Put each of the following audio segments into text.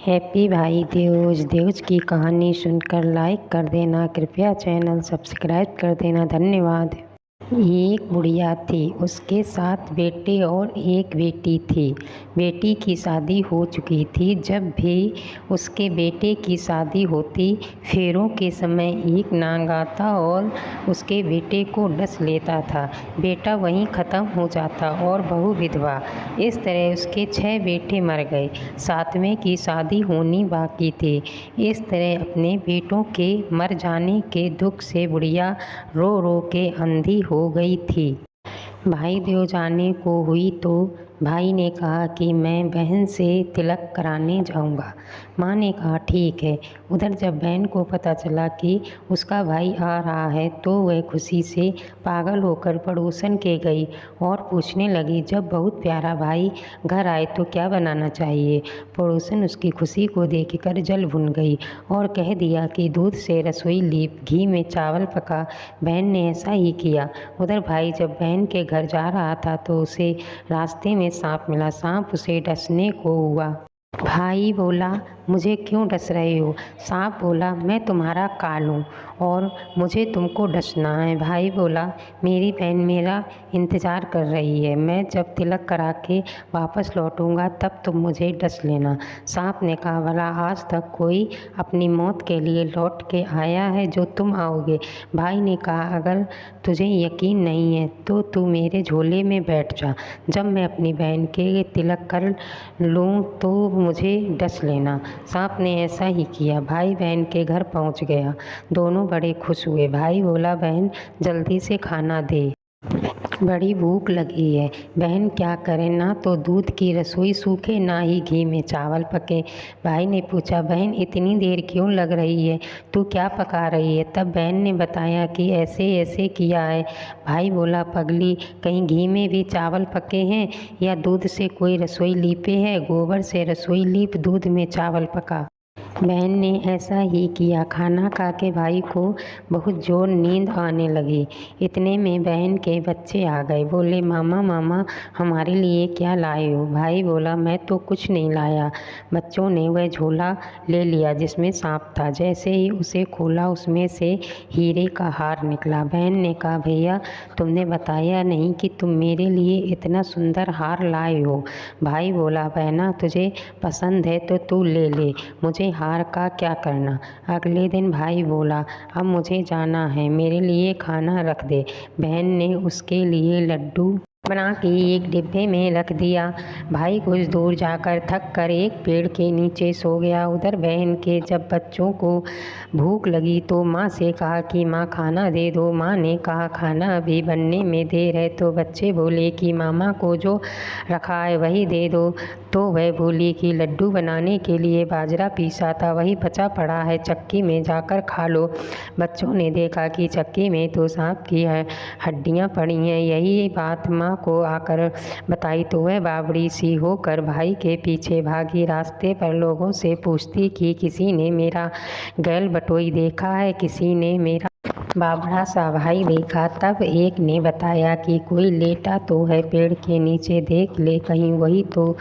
Happy भाई there was there was की कहानी सुनकर लाइक कर देना, कृपया चैनल सब्सक्राइब कर देना। धन्यवाद। एक बुढ़िया थी, उसके 7 बेटे और एक बेटी थी। बेटी की शादी हो चुकी थी। जब भी उसके बेटे की शादी होती, फेरों के समय एक नाग आता और उसके बेटे को डस लेता था। बेटा वहीं ख़त्म हो जाता और बहू विधवा। इस तरह उसके 6 बेटे मर गए। 7वें की शादी होनी बाकी थी। इस तरह अपने बेटों के मर जाने के दुख से बुढ़िया रो रो के अंधी हो गई थी। भाई देव जाने को हुई तो भाई ने कहा कि मैं बहन से तिलक कराने जाऊंगा। माँ ने कहा ठीक है। उधर जब बहन को पता चला कि उसका भाई आ रहा है तो वह खुशी से पागल होकर पड़ोसन के गई और पूछने लगी, जब बहुत प्यारा भाई घर आए तो क्या बनाना चाहिए। पड़ोसन उसकी खुशी को देखकर जल भुन गई और कह दिया कि दूध से रसोई लीप, घी में चावल पका। बहन ने ऐसा ही किया। उधर भाई जब बहन के घर जा रहा था तो उसे रास्ते में सांप मिला। सांप उसे डसने को हुआ। भाई बोला, मुझे क्यों डस रहे हो। सांप बोला, मैं तुम्हारा काल हूँ और मुझे तुमको डसना है। भाई बोला, मेरी बहन मेरा इंतज़ार कर रही है, मैं जब तिलक करा के वापस लौटूंगा तब तुम मुझे डस लेना। सांप ने कहा, भला आज तक कोई अपनी मौत के लिए लौट के आया है जो तुम आओगे। भाई ने कहा, अगर तुझे यकीन नहीं है तो तू मेरे झोले में बैठ जा। जब मैं अपनी बहन के तिलक कर लूँ तो मुझे डस लेना। सांप ने ऐसा ही किया। भाई बहन के घर पहुंच गया। दोनों बड़े खुश हुए। भाई बोला, बहन जल्दी से खाना दे, बड़ी भूख लगी है। बहन क्या करे, ना तो दूध की रसोई सूखे ना ही घी में चावल पके। भाई ने पूछा, बहन इतनी देर क्यों लग रही है, तू क्या पका रही है। तब बहन ने बताया कि ऐसे ऐसे किया है। भाई बोला, पगली, कहीं घी में भी चावल पके हैं या दूध से कोई रसोई लीपे है। गोबर से रसोई लीप, दूध में चावल पका। बहन ने ऐसा ही किया। खाना खा के भाई को बहुत जोर नींद आने लगी। इतने में बहन के बच्चे आ गए। बोले, मामा मामा हमारे लिए क्या लाए हो। भाई बोला, मैं तो कुछ नहीं लाया। बच्चों ने वह झोला ले लिया जिसमें सांप था। जैसे ही उसे खोला उसमें से हीरे का हार निकला। बहन ने कहा, भैया तुमने बताया नहीं कि तुम मेरे लिए इतना सुंदर हार लाए हो। भाई बोला, बहना तुझे पसंद है तो तू ले ले, मुझे हार का क्या करना। अगले दिन भाई बोला, अब मुझे जाना है, मेरे लिए खाना रख दे। बहन ने उसके लिए लड्डू बना के एक डिब्बे में रख दिया। भाई कुछ दूर जाकर थक कर एक पेड़ के नीचे सो गया। उधर बहन के जब बच्चों को भूख लगी तो माँ से कहा कि माँ खाना दे दो। माँ ने कहा, खाना अभी बनने में देर है। तो बच्चे बोले कि मामा को जो रखा है वही दे दो। तो वह बोली कि लड्डू बनाने के लिए बाजरा पीसा था, वही बचा पड़ा है, चक्की में जाकर खा लो। बच्चों ने देखा कि चक्की में तो सांप की हड्डियाँ पड़ी हैं। यही बात माँ को आकर बताई तो वह बावड़ी सी होकर भाई के पीछे भागी। रास्ते पर लोगों से पूछती कि किसी ने मेरा गैल बटोई देखा है, किसी ने मेरा बाबड़ा सा भाई देखा। तब एक ने बताया कि कोई लेटा तो है पेड़ के नीचे, देख ले कहीं वही तो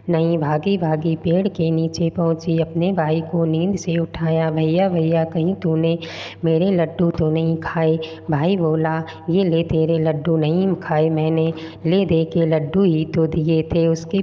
नहीं। भागी भागी पेड़ के नीचे पहुंची, अपने भाई को नींद से उठाया। भैया भैया कहीं तूने मेरे लड्डू तो नहीं खाए। भाई बोला, ये ले तेरे लड्डू नहीं खाए मैंने, ले दे के लड्डू ही तो दिए थे। उसके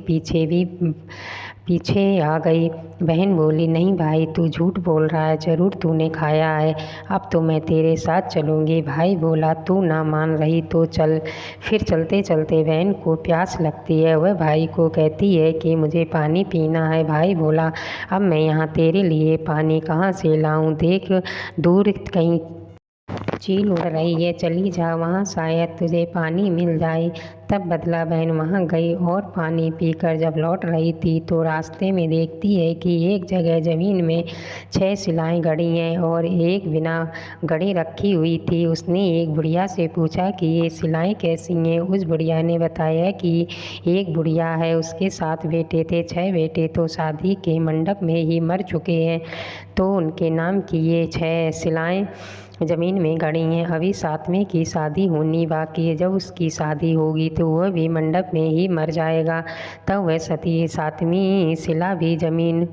पीछे आ गई। बहन बोली, नहीं भाई तू झूठ बोल रहा है, ज़रूर तूने खाया है, अब तो मैं तेरे साथ चलूँगी। भाई बोला, तू ना मान रही तो चल। फिर चलते चलते बहन को प्यास लगती है। वह भाई को कहती है कि मुझे पानी पीना है। भाई बोला, अब मैं यहाँ तेरे लिए पानी कहाँ से लाऊं, देख दूर कहीं चील उड़ रही है, चली जा, वहाँ शायद तुझे पानी मिल जाए। तब बदला बहन वहाँ गई और पानी पीकर जब लौट रही थी तो रास्ते में देखती है कि एक जगह ज़मीन में 6 शिलाएँ गड़ी हैं और एक बिना गड़े रखी हुई थी। उसने एक बुढ़िया से पूछा कि ये शिलाएँ कैसी हैं। उस बुढ़िया ने बताया कि एक बुढ़िया है, उसके 7 बेटे थे, 6 बेटे तो शादी के मंडप में ही मर चुके हैं, तो उनके नाम की ये 6 शिलाएँ ज़मीन में गड़ी हैं। अभी 7वें की शादी होनी बाकी है, जब उसकी शादी होगी तो वह भी मंडप में ही मर जाएगा, तब वह 7वीं शिला भी ज़मीन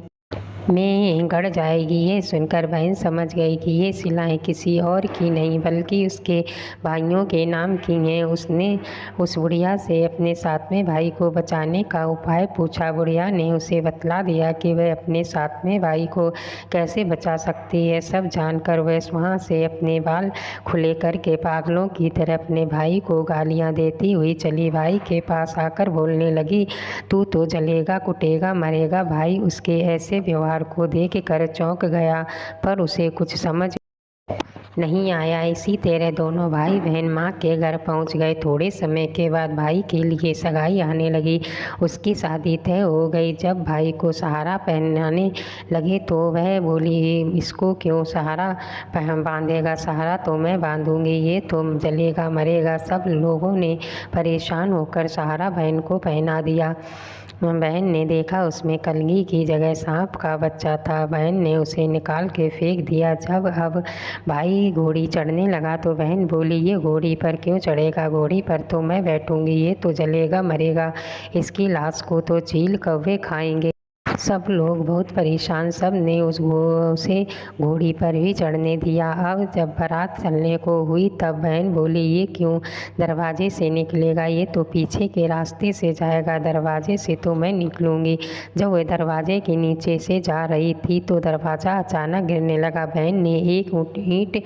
में गड़ जाएगी। ये सुनकर बहन समझ गई कि ये सिलाएं किसी और की नहीं बल्कि उसके भाइयों के नाम की हैं। उसने उस बुढ़िया से अपने सातवें भाई को बचाने का उपाय पूछा। बुढ़िया ने उसे बतला दिया कि वह अपने सातवें भाई को कैसे बचा सकती है। सब जानकर वह वहाँ से अपने बाल खुले करके पागलों की तरह अपने भाई को गालियाँ देती हुई चली। भाई के पास आकर बोलने लगी, तू तो जलेगा, कुटेगा, मरेगा। भाई उसके ऐसे व्यवहार को देख कर चौंक गया, पर उसे कुछ समझ नहीं आया। इसी तरह दोनों भाई बहन माँ के घर पहुँच गए। थोड़े समय के बाद भाई के लिए सगाई आने लगी। उसकी शादी तय हो गई। जब भाई को सहारा पहनाने लगे तो वह बोली, इसको क्यों सहारा बांधेगा? सहारा तो मैं बांधूंगी, ये तो जलेगा, मरेगा। सब लोगों ने परेशान होकर सहारा बहन को पहना दिया। बहन ने देखा उसमें कलगी की जगह सांप का बच्चा था। बहन ने उसे निकाल के फेंक दिया। जब अब भाई घोड़ी चढ़ने लगा तो बहन बोली, ये घोड़ी पर क्यों चढ़ेगा? घोड़ी पर तो मैं बैठूंगी, ये तो जलेगा, मरेगा। इसकी लाश को तो चील कौवे खाएंगे। सब लोग बहुत परेशान। सब ने उसे घोड़ी पर भी चढ़ने दिया। अब जब बारात चलने को हुई तब बहन बोली, ये क्यों दरवाजे से निकलेगा? ये तो पीछे के रास्ते से जाएगा, दरवाजे से तो मैं निकलूँगी। जब वह दरवाजे के नीचे से जा रही थी तो दरवाज़ा अचानक गिरने लगा। बहन ने एक ईंट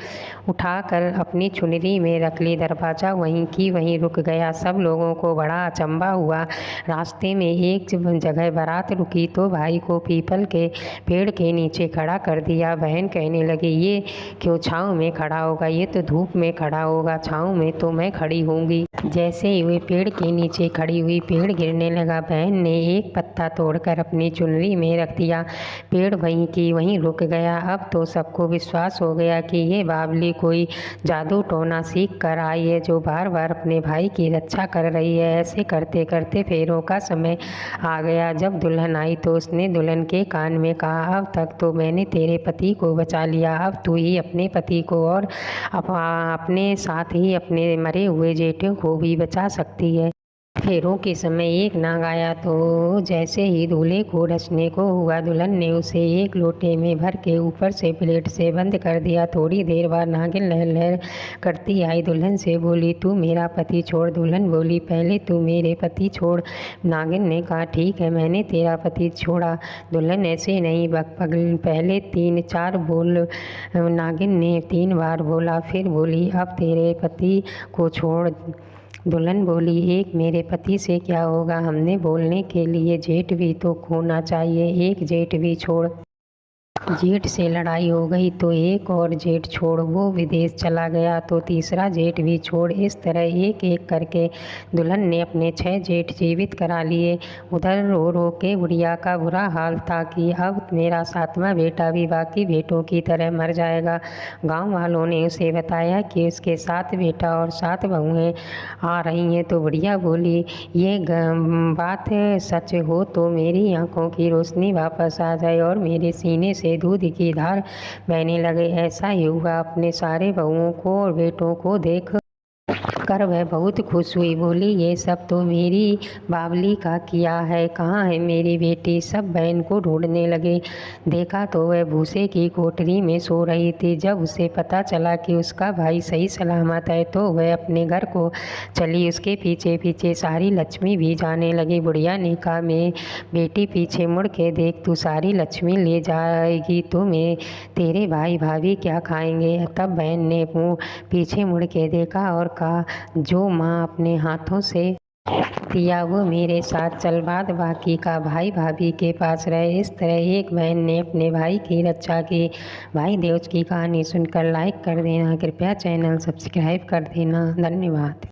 उठाकर अपनी चुनरी में रख ली। दरवाज़ा वहीं की वहीं रुक गया। सब लोगों को बड़ा अचंभा हुआ। रास्ते में एक जगह बारात रुकी तो भाई को पीपल के पेड़ के नीचे खड़ा कर दिया। बहन कहने लगी, ये क्यों छाँव में खड़ा होगा? ये तो धूप में खड़ा होगा, छाँव में तो मैं खड़ी होंगी। जैसे ही वे पेड़ के नीचे खड़ी हुई, पेड़ गिरने लगा। बहन ने एक पत्ता तोड़कर अपनी चुनरी में रख दिया। पेड़ वहीं की वहीं रुक गया। अब तो सबको विश्वास हो गया कि ये बावली कोई जादू टोना सीख कर आई है, जो बार बार अपने भाई की रक्षा कर रही है। ऐसे करते करते फेरों का समय आ गया। जब दुल्हन आई तो उसने दुल्हन के कान में कहा, अब तक तो मैंने तेरे पति को बचा लिया, अब तू ही अपने पति को और अपने साथ ही अपने मरे हुए जेठों को भी बचा सकती है। फेरों के समय एक नाग आया तो जैसे ही दूल्हे को रचने को हुआ, दुल्हन ने उसे एक लोटे में भर के ऊपर से प्लेट से बंद कर दिया। थोड़ी देर बाद नागिन लहर लहर करती आई, दुल्हन से बोली, तू मेरा पति छोड़। दुल्हन बोली, पहले तू मेरे पति छोड़। नागिन ने कहा, ठीक है, मैंने तेरा पति छोड़ा। दुल्हन ऐसे नहीं पहले 3-4 बोल। नागिन ने 3 बार बोला, फिर बोली, अब तेरे पति को छोड़। दुल्हन बोली, एक मेरे पति से क्या होगा? हमने बोलने के लिए जेठ भी तो खोना चाहिए, एक जेठ भी छोड़। जेठ से लड़ाई हो गई तो एक और जेठ छोड़, वो विदेश चला गया तो तीसरा जेठ भी छोड़। इस तरह एक एक करके दुल्हन ने अपने 6 जेठ जीवित करा लिए। उधर रो रो के बुढ़िया का बुरा हाल था कि अब मेरा 7वां बेटा भी बाकी बेटों की तरह मर जाएगा। गांव वालों ने उसे बताया कि उसके 7 बेटा और 7 बहुएं आ रही हैं तो बुढ़िया बोली, ये बात सच हो तो मेरी आंखों की रोशनी वापस आ जाए और मेरे सीने से दूध की धार बहने लगे। ऐसा ही हुआ। अपने सारे बहुओं को और बेटों को देख कर वह बहुत खुश हुई। बोली, ये सब तो मेरी बावली का किया है, कहाँ है मेरी बेटी? सब बहन को ढूंढने लगे। देखा तो वह भूसे की कोठरी में सो रही थी। जब उसे पता चला कि उसका भाई सही सलामत है तो वह अपने घर को चली। उसके पीछे पीछे सारी लक्ष्मी भी जाने लगी। बुढ़िया ने कहा, मैं बेटी पीछे मुड़ के देख, तू सारी लक्ष्मी ले जाएगी तो मैं तेरे भाई भाभी क्या खाएंगे? तब बहन ने मुँह पीछे मुड़ के देखा और कहा, जो माँ अपने हाथों से दिया वो मेरे साथ चल, बाद बाकी का भाई भाभी के पास रहे। इस तरह एक बहन ने अपने भाई की रक्षा की। भाई देवच की कहानी सुनकर लाइक कर देना, कृपया चैनल सब्सक्राइब कर देना। धन्यवाद।